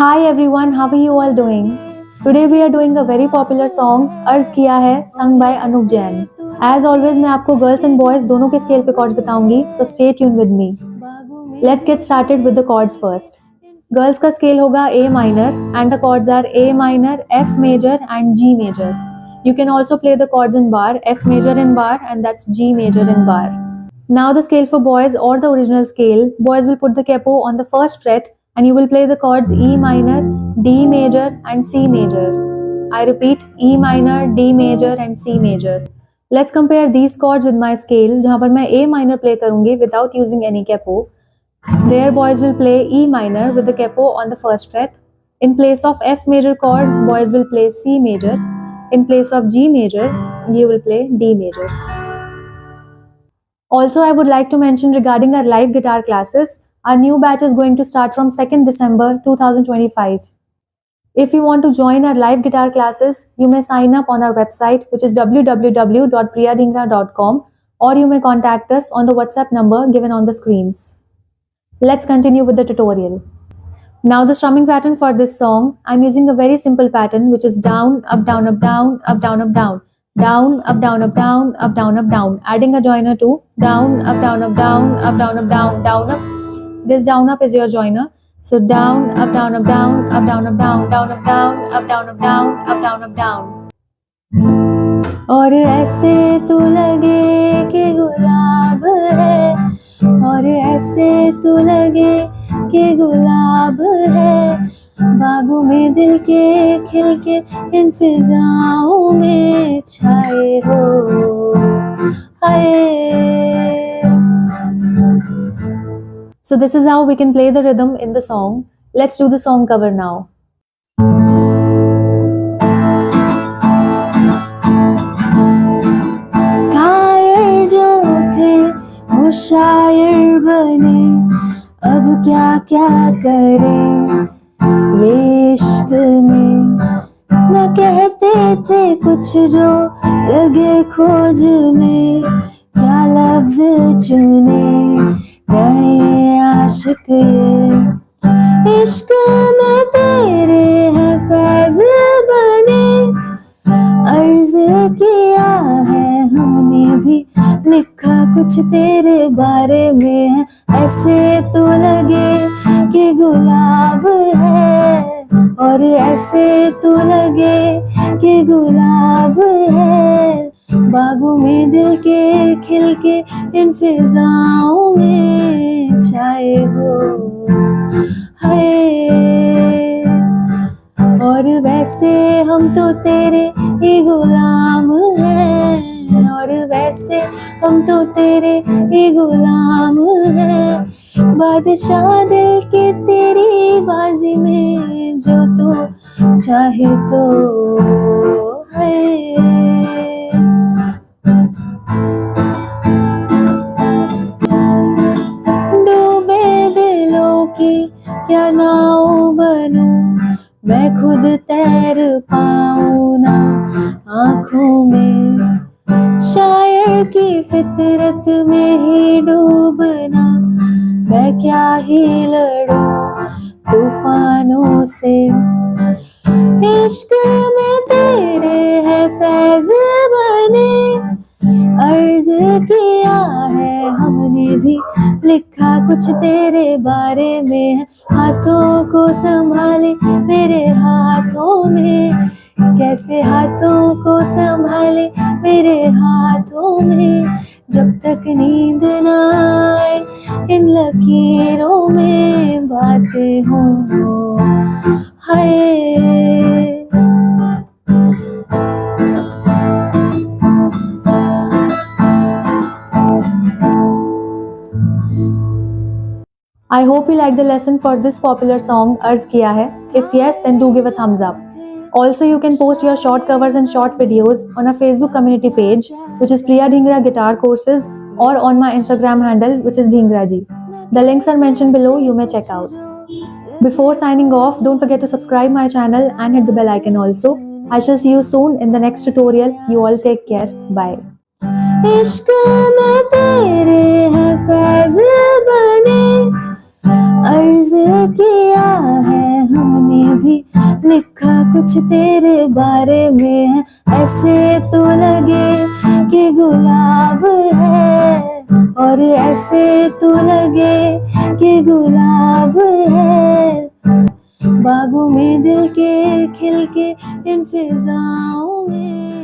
Hi everyone, how are you all doing? Today we are doing a very popular song अर्ज किया है sung by Anup Jain. As always मैं आपको girls and boys दोनों के scale पे chords बताऊंगी, so stay tuned with me. Let's get started with the chords first. Girls का scale होगा A minor and the chords are A minor, F major and G major. You can also play the chords in bar, F major in bar and that's G major in bar. Now the scale for boys or the original scale, boys will put the capo on the first fret and you will play the chords E minor, D major and C major. I repeat, E minor, D major and C major. Let's compare these chords with my scale जहाँ पर मैं A minor play करूँगी without using any capo. There boys will play E minor with the capo on the first fret. In place of F major chord, boys will play C major. In place of G major, you will play D major. Also, I would like to mention regarding our live guitar classes, our new batch is going to start from 2nd December 2025. If you want to join our live guitar classes, you may sign up on our website, which is www.priyadhingra.com, or you may contact us on the WhatsApp number given on the screens. Let's continue with the tutorial. Now the strumming pattern for this song, I'm using a very simple pattern which is down, up, down, up, down, up, down, up, down. Down, up, down, up, down, up, down, up, down. Adding a joiner to down, up, down, up, down, up, down, up, down, down, up. This down, up is your joiner. So down, up, down, up, down, up, down, up, down, down, up, down, up, down, up, down, up, down, up, down. और ऐसे तू लगे कि गुलाब है, और ऐसे तू लगे कि गुलाब है, बागों में दिल के खिल के इन फिजाओं में छाए हो हाय. So this is how we can play the rhythm in the song. Let's do the song cover now. कायर जो थे वो शायर बने, अब क्या क्या करें ये इश्क में. न कहते थे कुछ जो लगे खोज में, क्या लफ्ज चुने गए आशिक ये. इश्क में तेरे हैं फैज बने, अर्ज किया है हमने भी, लिखा कुछ तेरे बारे में है. ऐसे तो लगे कि गुलाब है, और ऐसे तो लगे कि गुलाब है, बागों में दिल के खिल के इन फिजाओं में छाए हो हाय. और वैसे हम तो तेरे ही गुलाम हैं, और वैसे हम तो तेरे ही गुलाम हैं, बादशाह दिल के तेरी बाजी में, जो तू चाहे तो है. डूबे दिलों की क्या नाव बनूं, मैं खुद तैर पाऊं ना आँखों में, शायर की फितरत में ही डूबना, मैं क्या ही लड़ूं तूफानों से. इश्क में तेरे है फैज बने, अर्ज किया है हमने भी, लिखा कुछ तेरे बारे में है. हाथों को संभाले मेरे हाथों में, कैसे हाथों को संभाले मेरे हाथों में, जब तक नींद ना आए इन लकीरों में बातें हों हाय. I hope you like the lesson for this popular song अर्ज किया है. If yes, then do give a thumbs up. Also, you can post your short covers and short videos on our Facebook community page, which is Priya Dhingra Guitar Courses, or on my Instagram handle, which is Dhingraji. The links are mentioned below, you may check out. Before signing off, don't forget to subscribe my channel and hit the bell icon also. I shall see you soon in the next tutorial. You all take care. Bye. इश्क में तेरे हैं फैज बने, अर्ज किया है हमने भी लिखा कुछ तेरे बारे में है, ऐसे तो लगे कि गुलाब है, और ऐसे तो लगे कि गुलाब है, बागों में दिल के खिल के इन फिजाओं में